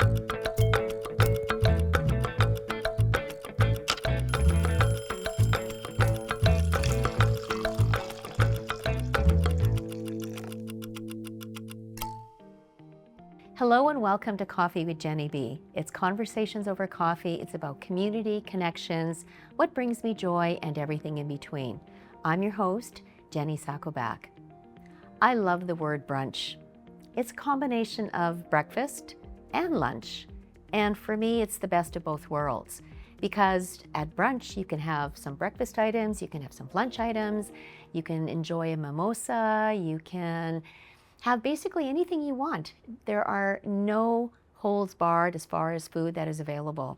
Hello and welcome to Coffee with Jenny B. It's conversations over coffee. It's about community, connections, what brings me joy, and everything in between. I'm your host, Jenny Sacco-Bak. I love the word brunch. It's a combination of breakfast and lunch. And for me, it's the best of both worlds. Because at brunch, you can have some breakfast items, you can have some lunch items, you can enjoy a mimosa, you can have basically anything you want. There are no holds barred as far as food that is available.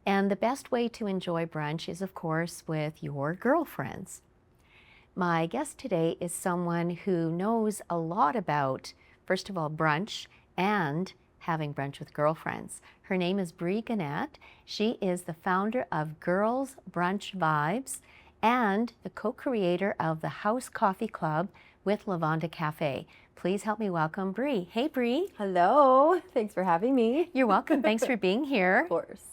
And the best way to enjoy brunch is, of course, with your girlfriends. My guest today is someone who knows a lot about, first of all, brunch and having brunch with girlfriends. Her name is Breanne Guenette. She is the founder of Girls Brunch Vibes and the co-creator of the House Coffee Club with Lavanda Cafe. Please help me welcome Bree. Hey, Bree. Hello. Thanks for having me. You're welcome. Thanks for being here. Of course.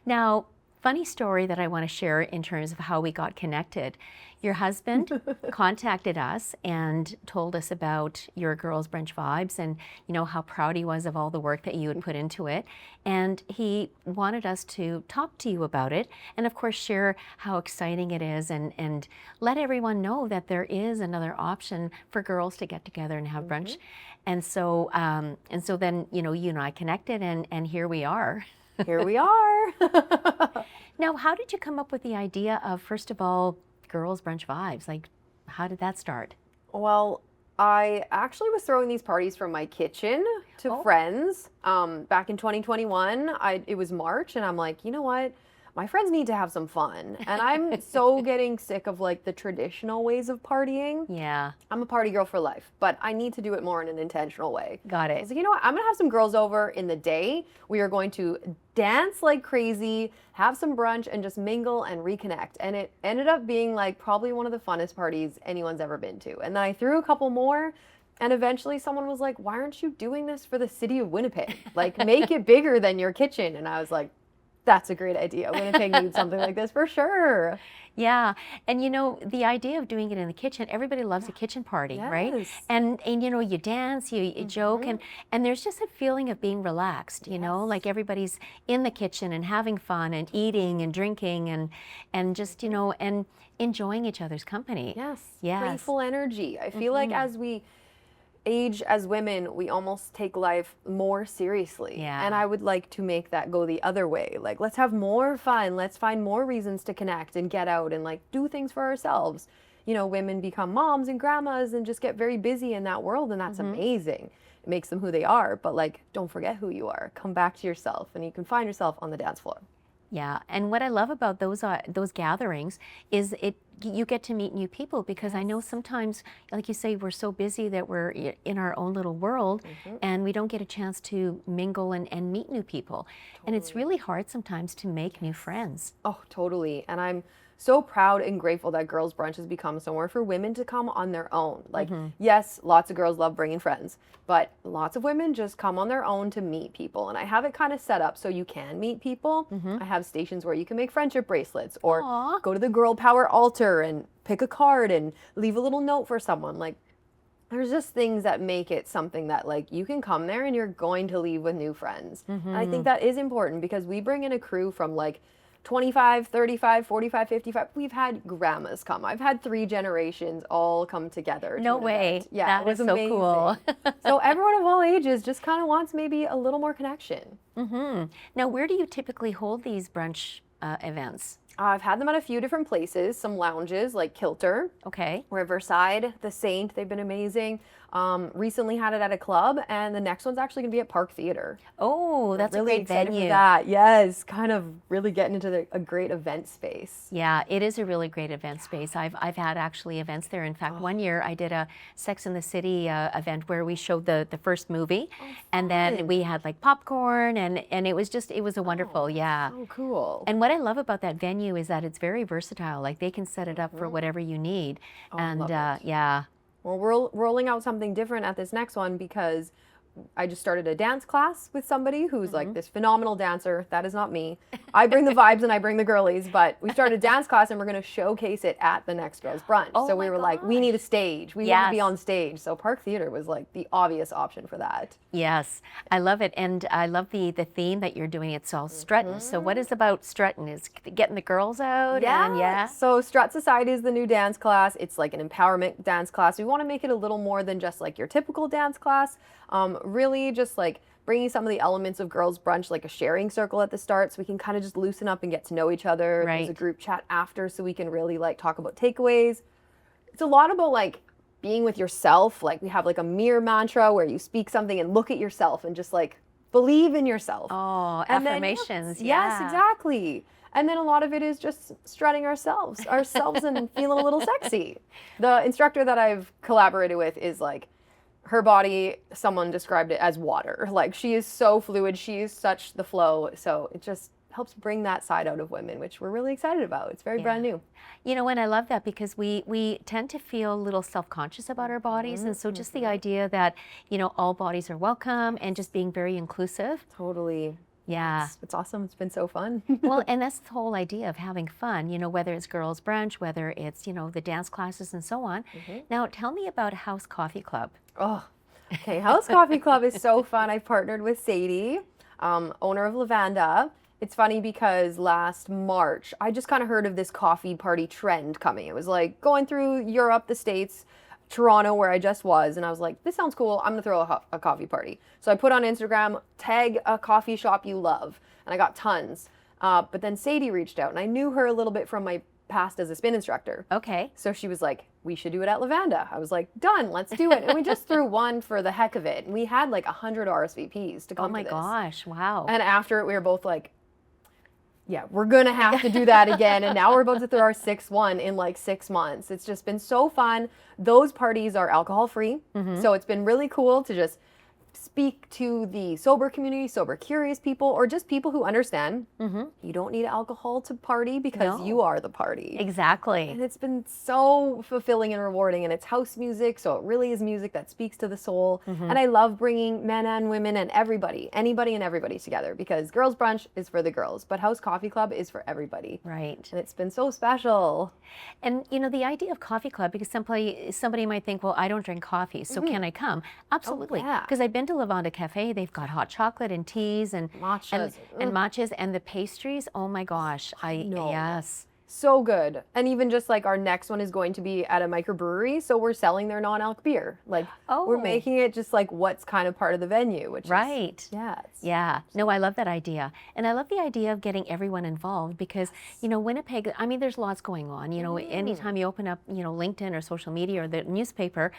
Now, funny story that I want to share in terms of how we got connected. Your husband contacted us and told us about your Girls Brunch Vibes and, you know, how proud he was of all the work that you had put into it. And he wanted us to talk to you about it and, of course, share how exciting it is and let everyone know that there is another option for girls to get together and have brunch. And so then, you know, you and I connected and here we are. Here we are. Now, how did you come up with the idea of, first of all, Girls Brunch Vibes? Like, how did that start? Well, I actually was throwing these parties from my kitchen to friends back in 2021. It was March, and I'm like, you know what? My friends need to have some fun. And I'm so getting sick of like the traditional ways of partying. Yeah. I'm a party girl for life, but I need to do it more in an intentional way. Got it. I was like, you know what? I'm going to have some girls over in the day. We are going to dance like crazy, have some brunch, and just mingle and reconnect. And it ended up being like probably one of the funnest parties anyone's ever been to. And then I threw a couple more. And eventually someone was like, why aren't you doing this for the city of Winnipeg? Like, make it bigger than your kitchen. And I was like, that's a great idea. Winnipeg needs something like this for sure. Yeah. And you know, the idea of doing it in the kitchen, everybody loves a kitchen party, right? And you know, you dance, you joke, and there's just a feeling of being relaxed, you know, like everybody's in the kitchen and having fun and eating and drinking and just, you know, and enjoying each other's company. Yes. Yes. Playful energy. I feel like as we age as women, we almost take life more seriously. Yeah. And I would like to make that go the other way. Like, let's have more fun. Let's find more reasons to connect and get out and like do things for ourselves. You know, women become moms and grandmas and just get very busy in that world, and that's amazing. It makes them who they are, but like, don't forget who you are. Come back to yourself, and you can find yourself on the dance floor. Yeah, and what I love about those gatherings is you get to meet new people, because I know sometimes, like you say, we're so busy that we're in our own little world and we don't get a chance to mingle and meet new people. And it's really hard sometimes to make new friends. Oh, totally. And I'm so proud and grateful that Girls Brunch has become somewhere for women to come on their own. Like, yes, lots of girls love bringing friends, but lots of women just come on their own to meet people. And I have it kind of set up so you can meet people. I have stations where you can make friendship bracelets or go to the girl power altar and pick a card and leave a little note for someone. Like, there's just things that make it something that like you can come there and you're going to leave with new friends. And I think that is important, because we bring in a crew from like 25, 35, 45, 55. We've had grandmas come. I've had 3 generations all come together. No way. Event. Yeah, that it was is so amazing. cool. So everyone of all ages just kind of wants maybe a little more connection. Now, where do you typically hold these brunch events? I've had them at a few different places, some lounges like Kilter, Okay. Riverside, The Saint. They've been amazing. Recently had it at a club, and the next one's actually going to be at Park Theater. Oh, that's really a great excited venue. for that. Yes, kind of really getting into a great event space. Yeah, it is a really great event space. I've had actually events there. In fact, one year I did a Sex and the City event where we showed the first movie, and then we had like popcorn, and it was a wonderful, yeah. Oh, cool. And what I love about that venue is that it's very versatile. Like, they can set it up for whatever you need. I love it. Yeah. Well, we're rolling out something different at this next one, because I just started a dance class with somebody who's like this phenomenal dancer. That is not me. I bring the vibes and I bring the girlies, but we started a dance class and we're going to showcase it at the next girls brunch. Oh so we my were like, we need a stage. We want to be on stage. So Park Theater was like the obvious option for that. Yes, I love it. And I love the theme that you're doing. It's all strutting. So what is about strutting? Is getting the girls out? Yeah. And So Strut Society is the new dance class. It's like an empowerment dance class. We want to make it a little more than just like your typical dance class. Really just like bringing some of the elements of girls brunch, like a sharing circle at the start, so we can kind of just loosen up and get to know each other. Right. There's a group chat after, so we can really like talk about takeaways. It's a lot about like being with yourself. Like we have like a mirror mantra where you speak something and look at yourself and just like believe in yourself. Oh, And then, affirmations. yes, exactly. And then a lot of it is just strutting ourselves and feeling a little sexy. The instructor that I've collaborated with is like, her body, someone described it as water. Like she is so fluid, she is such the flow. So it just helps bring that side out of women, which we're really excited about. It's very brand new. You know, and I love that because we tend to feel a little self-conscious about our bodies. And so just the idea that, you know, all bodies are welcome and just being very inclusive. Totally. Yeah. It's awesome. It's been so fun. Well, and that's the whole idea of having fun, you know, whether it's girls brunch, whether it's, you know, the dance classes and so on. Now, tell me about House Coffee Club. Oh, okay. House Coffee Club is so fun. I've partnered with Sadie, owner of Lavanda. It's funny because last March, I just kind of heard of this coffee party trend coming. It was like going through Europe, the States, Toronto, where I just was, and I was like, this sounds cool. I'm gonna throw a coffee party. So I put on Instagram, tag a coffee shop you love, and I got tons. But then Sadie reached out, and I knew her a little bit from my past as a spin instructor. Okay. So she was like, we should do it at Lavanda. I was like, done, let's do it. And we just threw one for the heck of it. And we had like 100 RSVPs to come to this. Oh my gosh, wow. And after it, we were both like, yeah, we're gonna have to do that again. And now we're about to throw our sixth one in like 6 months. It's just been so fun. Those parties are alcohol free. So it's been really cool to just speak to the sober community, sober curious people, or just people who understand you don't need alcohol to party because you are the party. Exactly. And it's been so fulfilling and rewarding, and it's house music, so it really is music that speaks to the soul. And I love bringing men and women and everybody, anybody and everybody together, because girls brunch is for the girls, but House Coffee Club is for everybody. Right. And it's been so special. And you know, the idea of coffee club, because somebody might think, well, I don't drink coffee, so can I come? Absolutely. yeah. Because I've been to Lavanda Cafe, they've got hot chocolate and teas and Matchas. and matchas, and the pastries, oh my gosh. know. Yes. So good. And even just like our next one is going to be at a microbrewery, so we're selling their non-alc beer. Like we're making it just like what's kind of part of the venue, which Right. is, yeah. Yeah. No, I love that idea. And I love the idea of getting everyone involved because, you know, Winnipeg, I mean, there's lots going on. You know, anytime you open up, you know, LinkedIn or social media or the newspaper,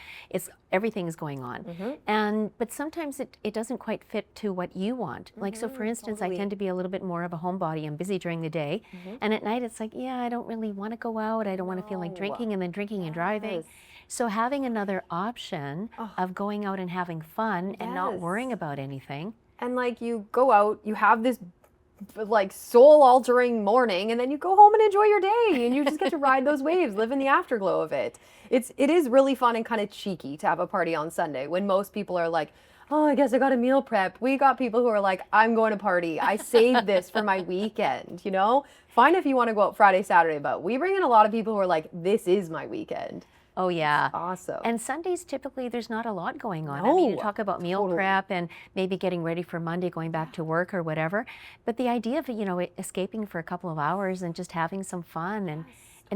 everything's going on. But sometimes it doesn't quite fit to what you want. Like, so for instance, I tend to be a little bit more of a homebody. I'm busy during the day. And at night, it's like, yeah, I don't really want to go out. I don't want to feel like drinking and then drinking and driving. So having another option of going out and having fun and not worrying about anything. And like you go out, you have this like soul altering morning, and then you go home and enjoy your day, and you just get to ride those waves, live in the afterglow of it. It is really fun and kind of cheeky to have a party on Sunday when most people are like, oh, I guess I got a meal prep. We got people who are like, I'm going to party. I saved this for my weekend, you know? Fine if you want to go out Friday, Saturday, but we bring in a lot of people who are like, this is my weekend. Oh, yeah. Awesome. And Sundays, typically, there's not a lot going on. I mean, you talk about meal prep and maybe getting ready for Monday, going back to work or whatever. But the idea of, you know, escaping for a couple of hours and just having some fun and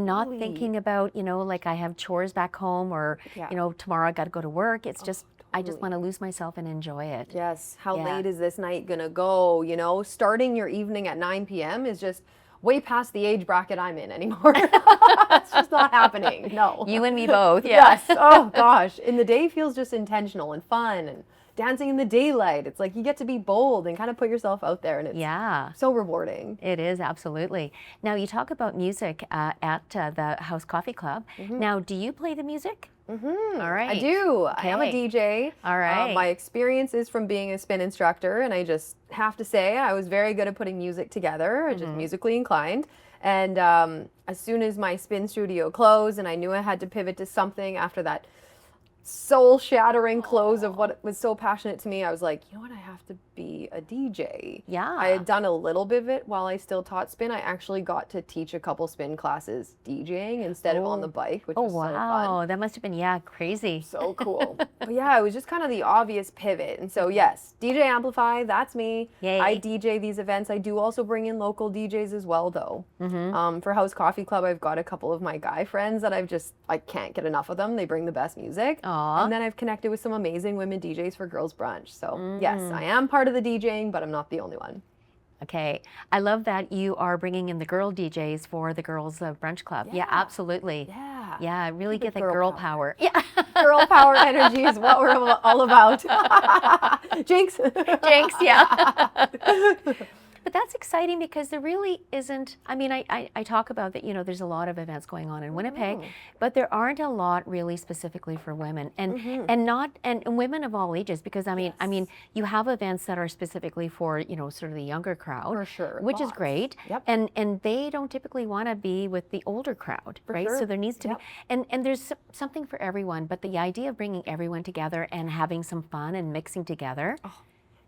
not thinking about, you know, like I have chores back home or, you know, tomorrow I got to go to work. It's just, I just want to lose myself and enjoy it. Yes. How late is this night going to go? You know, starting your evening at 9 p.m. is just way past the age bracket I'm in anymore. It's just not happening. No. You and me both. Yes. Oh, gosh. And the day feels just intentional and fun and dancing in the daylight. It's like you get to be bold and kind of put yourself out there, and it's so rewarding. It is, absolutely. Now, you talk about music at the House Coffee Club. Now, do you play the music? All right. I do. Okay. I am a DJ. All right. My experience is from being a spin instructor, and I just have to say I was very good at putting music together, just musically inclined. And as soon as my spin studio closed and I knew I had to pivot to something after that soul-shattering close of what was so passionate to me, I was like, you know what, I have to be a DJ. Yeah. I had done a little bit of it while I still taught spin. I actually got to teach a couple spin classes DJing instead of on the bike, which was so fun. Wow, that must have been, crazy. So cool. But yeah, it was just kind of the obvious pivot. And so yes, DJ Amplify, that's me. Yay. I DJ these events. I do also bring in local DJs as well though. For House Coffee Club, I've got a couple of my guy friends that I can't get enough of them. They bring the best music. Aw. And then I've connected with some amazing women DJs for Girls Brunch. So yes, I am part of the DJing, but I'm not the only one. Okay, I love that you are bringing in the girl DJs for the Girls Brunch Club. Yeah, absolutely. Yeah. Really get that girl girl power. Yeah. Girl power energy is what we're all about. Jinx. Jinx, yeah. But that's exciting because there really isn't, I mean, I talk about that, there's a lot of events going on in Winnipeg, but there aren't a lot really specifically for women and women of all ages, because I mean, you have events that are specifically for, sort of the younger crowd. For sure. Which is great. Yep. And they don't typically want to be with the older crowd, right? sure. So there needs to be, and there's something for everyone, but the idea of bringing everyone together and having some fun and mixing together.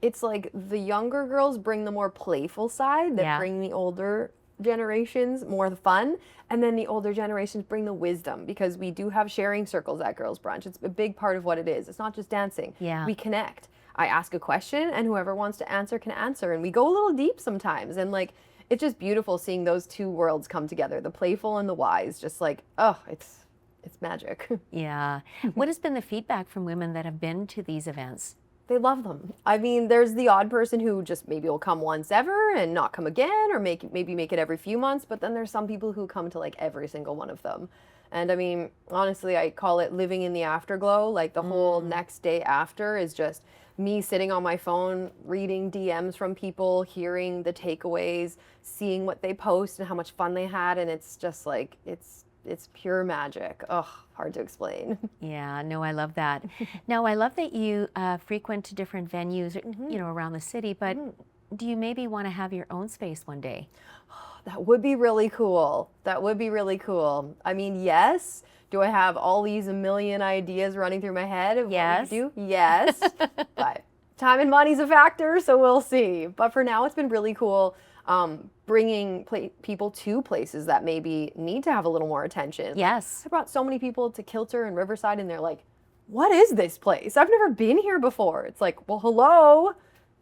It's like the younger girls bring the more playful side that bring the older generations more the fun, and then the older generations bring the wisdom, because we do have sharing circles at Girls Brunch. It's a big part of what it is. It's not just dancing. Yeah. We connect. I ask a question and whoever wants to answer can answer, and we go a little deep sometimes, and like it's just beautiful seeing those two worlds come together, the playful and the wise. Just like, it's magic. Yeah. What has been the feedback from women that have been to these events? They love them. I mean, there's the odd person who just maybe will come once ever and not come again, or maybe make it every few months, but then there's some people who come to like every single one of them. And I mean, honestly, I call it living in the afterglow. Like the whole next day after is just me sitting on my phone, reading DMs from people, hearing the takeaways, seeing what they post and how much fun they had, and it's just like, it's pure magic. Hard to explain. Yeah, no, I love that. Now, I love that you frequent different venues, around the city, but do you maybe want to have your own space one day? That would be really cool. That would be really cool. I mean, yes. Do I have all these a million ideas running through my head of what we could do? Yes. But time and money's a factor, so we'll see. But for now, it's been really cool. Bringing people to places that maybe need to have a little more attention. Yes. I brought so many people to Kilter and Riverside, and they're like, what is this place? I've never been here before. It's like, well, hello.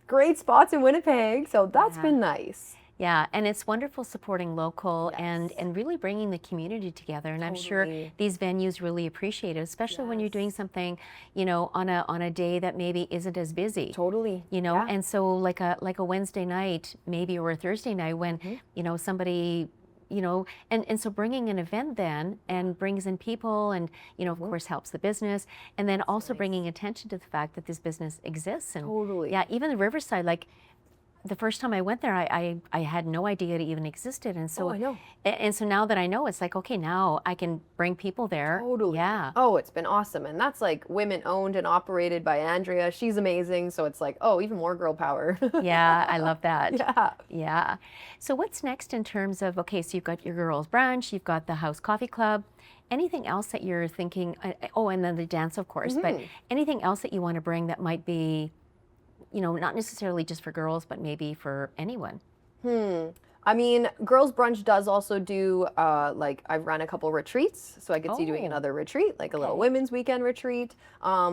Great spots in Winnipeg. So that's been nice. Yeah, and it's wonderful supporting local and really bringing the community together. And I'm sure these venues really appreciate it, especially when you're doing something, on a day that maybe isn't as busy. Totally. And so like a Wednesday night, maybe, or a Thursday night when, somebody, and so bringing an event then and brings in people and, of course helps the business, and then also bringing attention to the fact that this business exists. And yeah, even the Riverside, like, the first time I went there, I had no idea it even existed, and so I know. And so now that I know, it's like, okay, now I can bring people there. Totally. Yeah. Oh, it's been awesome, and that's like women owned and operated by Andrea. She's amazing, so it's like, even more girl power. Yeah, I love that. Yeah. Yeah. So what's next in terms of, okay, so you've got your Girls Brunch, you've got the House Coffee Club. Anything else that you're thinking? And then the dance, of course. But anything else that you want to bring that might be, not necessarily just for girls, but maybe for anyone? I mean, Girls Brunch does also do, I've run a couple retreats, so I could see doing another retreat, like a little women's weekend retreat.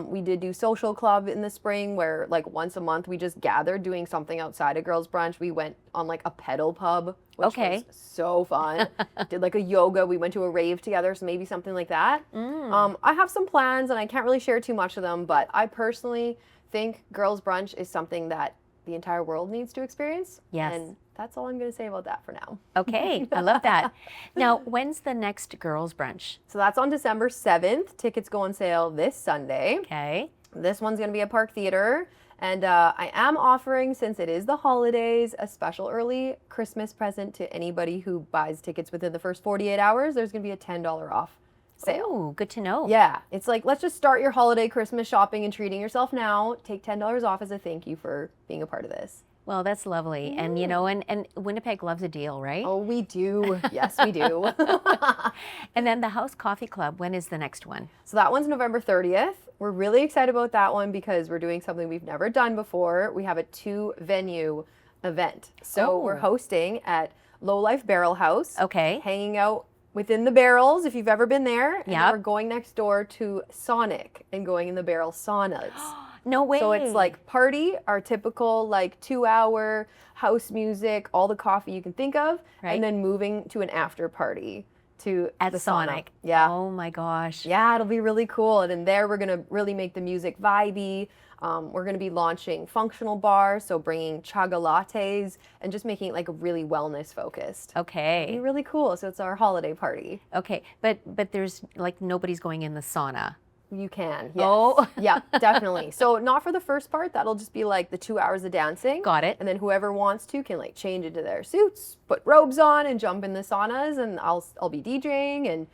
We did do Social Club in the spring, where like once a month we just gathered doing something outside of Girls Brunch. We went on like a pedal pub, which was so fun. Did like a yoga, we went to a rave together, so maybe something like that. I have some plans, and I can't really share too much of them, but I personally think Girls Brunch is something that the entire world needs to experience. Yes. And that's all I'm going to say about that for now. Okay, I love that. Now, when's the next Girls Brunch? So that's on December 7th. Tickets go on sale this Sunday. Okay. This one's going to be at Park Theater. And I am offering, since it is the holidays, a special early Christmas present to anybody who buys tickets within the first 48 hours. There's going to be a $10 off sale. Oh, good to know. Yeah, it's like, let's just start your holiday Christmas shopping and treating yourself now. Take $10 off as a thank you for being a part of this. Well, that's lovely. And, you know, and Winnipeg loves a deal, right? Oh, we do. Yes, we do. And then the House Coffee Club, when is the next one? So that one's November 30th. We're really excited about that one because we're doing something we've never done before. We have a 2-venue event. So we're hosting at Low Life Barrel House. Okay. Hanging out within the barrels, if you've ever been there. And Yep. we're going next door to Sonic and going in the barrel saunas. No way. So it's like party, our typical like 2-hour house music, all the coffee you can think of, Right. and then moving to an after party to at the Sonic. sauna. Yeah. Oh my gosh. Yeah, it'll be really cool. And in there, we're going to really make the music vibey. We're going to be launching functional bars, so bringing chaga lattes and just making it like really wellness focused. It'll be Okay. really cool. So it's our holiday party. Okay. But there's like nobody's going in the sauna. You can. Yes. Oh. Yeah, definitely. So not for the first part. That'll just be like the 2 hours of dancing. Got it. And then whoever wants to can like change into their suits, put robes on, and jump in the saunas. And I'll be DJing, and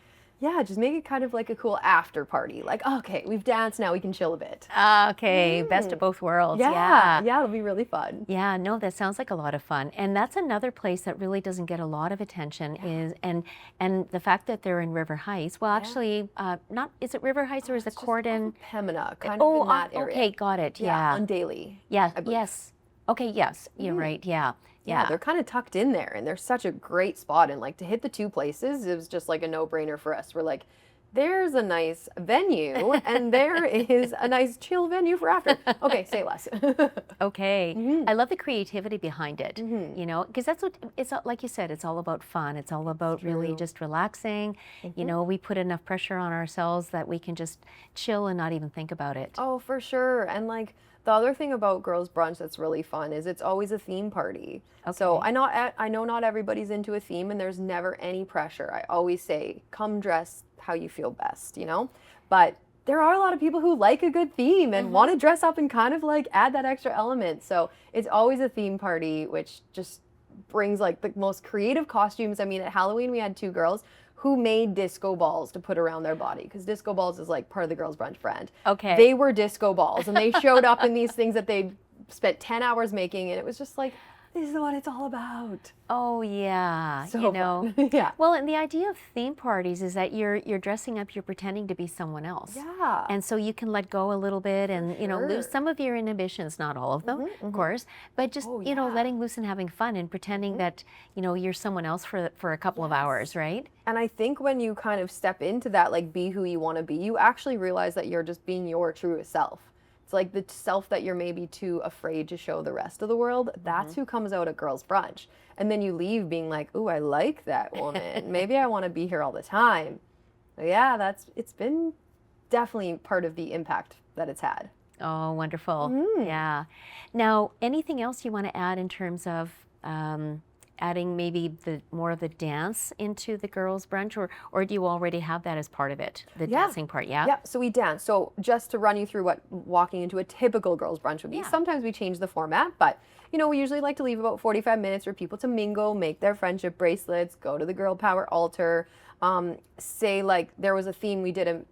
yeah, just make it kind of like a cool after party. Like, okay, we've danced, now we can chill a bit. Okay. Best of both worlds. Yeah, it'll be really fun. Yeah, no, that sounds like a lot of fun. And that's another place that really doesn't get a lot of attention is and the fact that they're in River Heights. Well, actually, not is it River Heights or is it Corden? Pemina, kind of in that area. Okay, got it. Yeah. On Daily. Yeah, I believe. yes. Okay, yes. You're right. Yeah. Yeah, they're kind of tucked in there, and they're such a great spot. And like to hit the 2 places, it was just like a no-brainer for us. We're like, there's a nice venue, and there is a nice chill venue for after. Okay, say less. Okay. I love the creativity behind it, you know, because that's what it's like you said, it's all about fun. It's all about really just relaxing. You know, we put enough pressure on ourselves that we can just chill and not even think about it. Oh, for sure. And like the other thing about girls brunch that's really fun is it's always a theme party. So I know not everybody's into a theme, and there's never any pressure. I always say, come dress how you feel best, you know? But there are a lot of people who like a good theme and want to dress up and kind of like add that extra element. So it's always a theme party, which just brings like the most creative costumes. I mean, at Halloween, we had 2 girls who made disco balls to put around their body, because disco balls is like part of the girls brunch brand. Okay. They were disco balls, and they showed up in these things that they spent 10 hours making, and it was just like, this is what it's all about. Oh yeah, So you know. fun. Yeah. Well, and the idea of theme parties is that you're dressing up, you're pretending to be someone else. Yeah. And so you can let go a little bit and, you know, lose some of your inhibitions, not all of them, of course, but just, you know, letting loose and having fun and pretending that, you know, you're someone else for a couple of hours, right? And I think when you kind of step into that, like be who you want to be, you actually realize that you're just being your truest self. It's like the self that you're maybe too afraid to show the rest of the world. That's who comes out at girls brunch. And then you leave being like, ooh, I like that woman. Maybe I want to be here all the time. So yeah, it's been definitely part of the impact that it's had. Oh, wonderful. Yeah. Now, anything else you want to add in terms of adding maybe more of the dance into the girls' brunch, or do you already have that as part of it, the dancing part? Yeah. Yeah. So we dance. So just to run you through what walking into a typical girls' brunch would be. Sometimes we change the format, but you know, we usually like to leave about 45 minutes for people to mingle, make their friendship bracelets, go to the girl power altar. Say like there was a theme, we did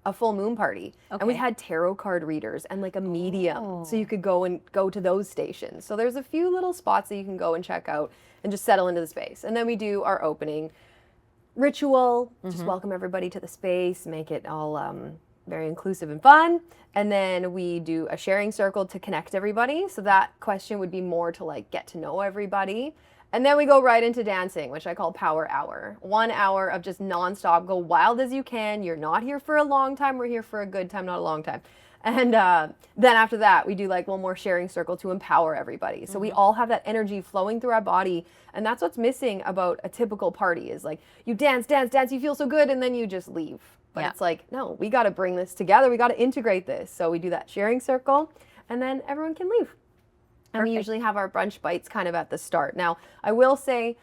a full moon party, and we had tarot card readers and like a medium, so you could go to those stations. So there's a few little spots that you can go and check out and just settle into the space. And then we do our opening ritual, just welcome everybody to the space, make it all very inclusive and fun. And then we do a sharing circle to connect everybody. So that question would be more to like get to know everybody. And then we go right into dancing, which I call power hour. 1 hour of just nonstop, go wild as you can. You're not here for a long time. We're here for a good time, not a long time. And then after that, we do like one more sharing circle to empower everybody. So we all have that energy flowing through our body. And that's what's missing about a typical party is like you dance, dance, dance, you feel so good, and then you just leave. But it's like, no, we got to bring this together. We got to integrate this. So we do that sharing circle, and then everyone can leave. And we usually have our brunch bites kind of at the start. Now, I will say,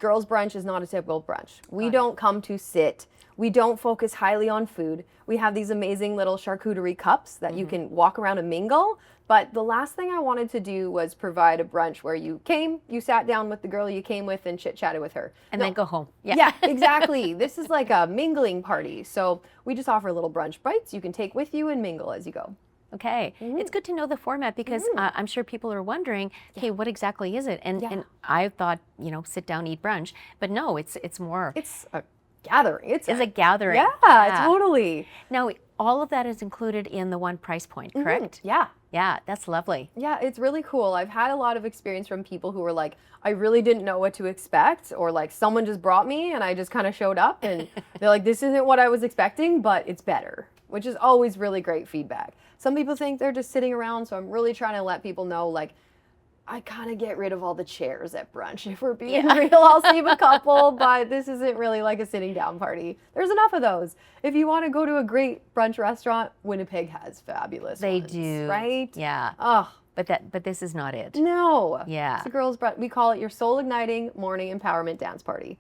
girls' brunch is not a typical brunch. We don't come to sit. We don't focus highly on food. We have these amazing little charcuterie cups that you can walk around and mingle. But the last thing I wanted to do was provide a brunch where you came, you sat down with the girl you came with and chit-chatted with her. And then go home. Yeah, exactly. This is like a mingling party. So we just offer little brunch bites you can take with you and mingle as you go. Okay, it's good to know the format because I'm sure people are wondering, okay, what exactly is it? And I thought, you know, sit down, eat brunch, but no, it's more. It's a gathering. It's a gathering. Yeah, totally. Now, all of that is included in the one price point, correct? Yeah. Yeah, that's lovely. Yeah, it's really cool. I've had a lot of experience from people who were like, I really didn't know what to expect, or like someone just brought me and I just kind of showed up and they're like, this isn't what I was expecting, but it's better, which is always really great feedback. Some people think they're just sitting around, so I'm really trying to let people know, like, I kind of get rid of all the chairs at brunch. If we're being real, I'll save a couple, but this isn't really like a sitting down party. There's enough of those. If you want to go to a great brunch restaurant, Winnipeg has fabulous ones. They do. Right? Yeah. Oh. But this is not it. No. Yeah. It's a girls' brunch. We call it your soul igniting morning empowerment dance party.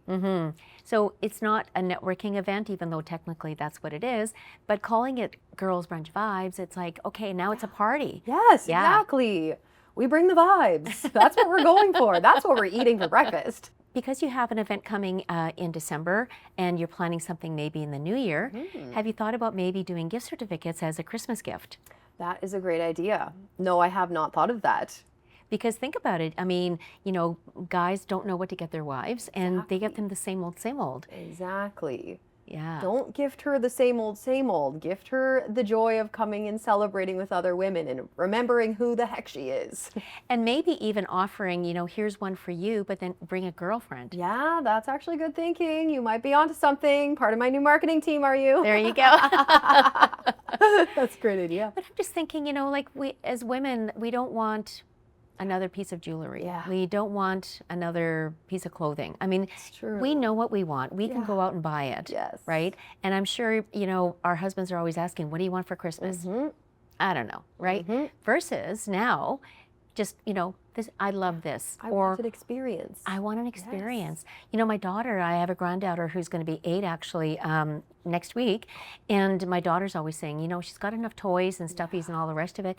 So it's not a networking event, even though technically that's what it is, but calling it Girls Brunch Vibes, it's like, okay, now it's a party. Yes, exactly. We bring the vibes. That's what we're going for. That's what we're eating for breakfast. Because you have an event coming in December and you're planning something maybe in the new year, have you thought about maybe doing gift certificates as a Christmas gift? That is a great idea. No, I have not thought of that. Because think about it. I mean, you know, guys don't know what to get their wives and they get them the same old, same old. Exactly. Yeah. Don't gift her the same old, same old. Gift her the joy of coming and celebrating with other women and remembering who the heck she is. And maybe even offering, you know, here's one for you, but then bring a girlfriend. Yeah, that's actually good thinking. You might be onto something. Part of my new marketing team, are you? There you go. That's a great idea. But I'm just thinking, you know, like we, as women, we don't want another piece of jewelry. Yeah. We don't want another piece of clothing. I mean, It's true. we know what we want. We can go out and buy it. Yes. Right? And I'm sure, you know, our husbands are always asking, what do you want for Christmas? I don't know, right? Versus now, just, you know, this, I love this. I want an experience. I want an experience. You know, my daughter, I have a granddaughter who's going to be 8 actually next week. And my daughter's always saying, you know, she's got enough toys and stuffies and all the rest of it.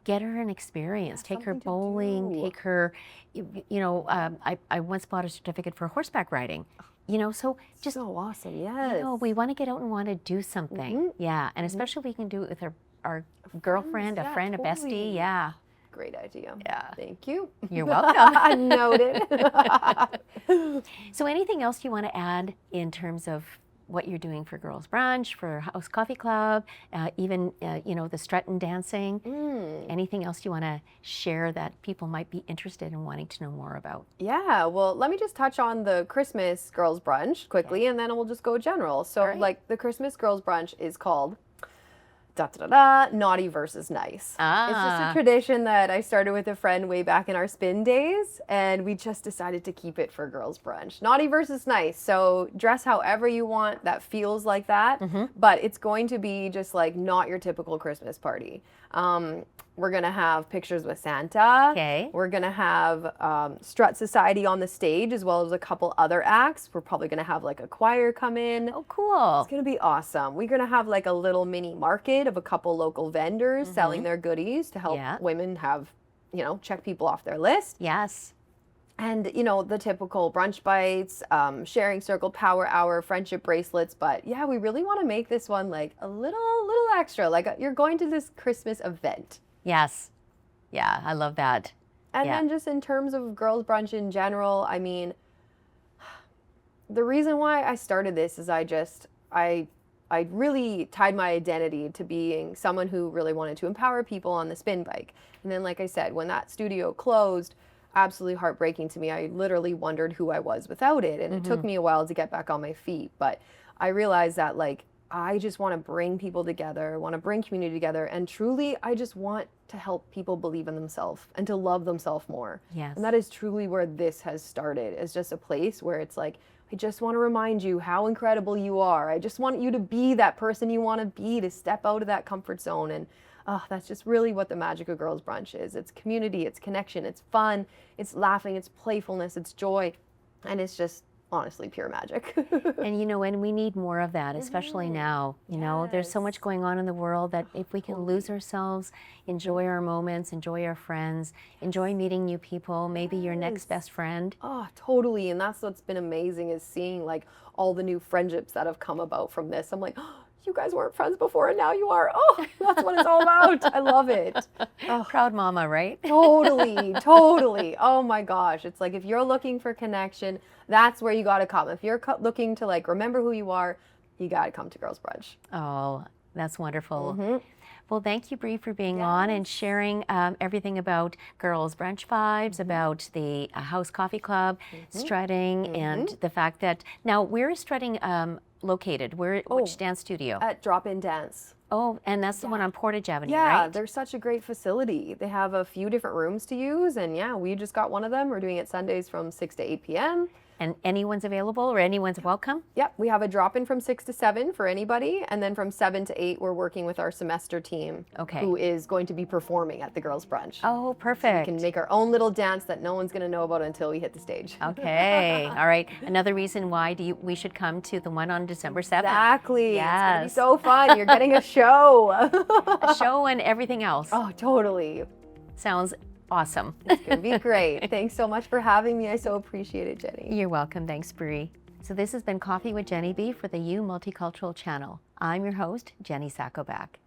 Get her an experience. Take her bowling, take her, you know, I once bought a certificate for horseback riding. You know, so just so awesome, yes. You know, we want to get out and want to do something. Yeah, and especially if we can do it with our girlfriend, a friend, a bestie. Yeah. Great idea. Yeah. Thank you. You're welcome. Noted. So anything else you want to add in terms of what you're doing for Girls Brunch, for House Coffee Club, even, you know, the Stretton dancing? Anything else you want to share that people might be interested in wanting to know more about? Yeah, well, let me just touch on the Christmas Girls Brunch quickly, and then we'll just go general. So, like, the Christmas Girls Brunch is called naughty versus nice. It's just a tradition that I started with a friend way back in our spin days, and we just decided to keep it for Girls Brunch. Naughty versus nice. So dress however you want that feels like that, but it's going to be just like not your typical Christmas party. We're going to have pictures with Santa. Okay. We're going to have Strut Society on the stage, as well as a couple other acts. We're probably going to have like a choir come in. Oh, cool. It's going to be awesome. We're going to have like a little mini market of a couple local vendors selling their goodies to help women have, you know, check people off their list. Yes. And, you know, the typical brunch bites, sharing circle, power hour, friendship bracelets. But yeah, we really want to make this one like a little extra, like you're going to this Christmas event. Yes. Yeah, I love that. And then just in terms of Girls Brunch in general, I mean, the reason why I started this is I really tied my identity to being someone who really wanted to empower people on the spin bike. And then, like I said, when that studio closed, absolutely heartbreaking to me. I literally wondered who I was without it. And it took me a while to get back on my feet. But I realized that, like, I just want to bring people together, want to bring community together. And truly, I just want to help people believe in themselves and to love themselves more. Yes. And that is truly where this has started. It's just a place where it's like, I just want to remind you how incredible you are. I just want you to be that person you want to be, to step out of that comfort zone. And that's just really what the magic of Girls Brunch is. It's community, it's connection, it's fun, it's laughing, it's playfulness, it's joy. And it's just honestly pure magic. And you know, and we need more of that, especially now. You know, there's so much going on in the world that if we can lose ourselves, enjoy our moments, enjoy our friends, enjoy meeting new people, maybe your next best friend. Oh, totally. And that's what's been amazing, is seeing like all the new friendships that have come about from this. I'm like, oh, you guys weren't friends before and now you are. Oh, that's what it's all about. I love it. Oh, Proud mama, right? totally, totally. Oh my gosh. It's like if you're looking for connection, that's where you got to come. If you're looking to like remember who you are, you got to come to Girls Brunch. Oh, that's wonderful. Well, thank you, Bree, for being on and sharing everything about Girls Brunch vibes, about the House Coffee Club, strutting, and the fact that now where is strutting located? Which dance studio? At Drop-In Dance. Oh, and that's the one on Portage Avenue, Yeah, right? they're such a great facility. They have a few different rooms to use, and yeah, we just got one of them. We're doing it Sundays from 6 to 8 p.m. And anyone's available or anyone's welcome? Yep, we have a drop-in from 6 to 7 for anybody, and then from 7 to 8, we're working with our semester team, who is going to be performing at the Girls Brunch. Oh, perfect. We can make our own little dance that no one's going to know about until we hit the stage. Okay, all right. Another reason why we should come to the one on December 7th. Exactly. Yes. It's going to be so fun. You're getting a show. A show and everything else. Oh, totally. Sounds awesome. It's going to be great. Thanks so much for having me. I so appreciate it, Jenny. You're welcome. Thanks, Bree. So this has been Coffee with Jenny B for the Multicultural channel. I'm your host, Jenny Sacco-Bak.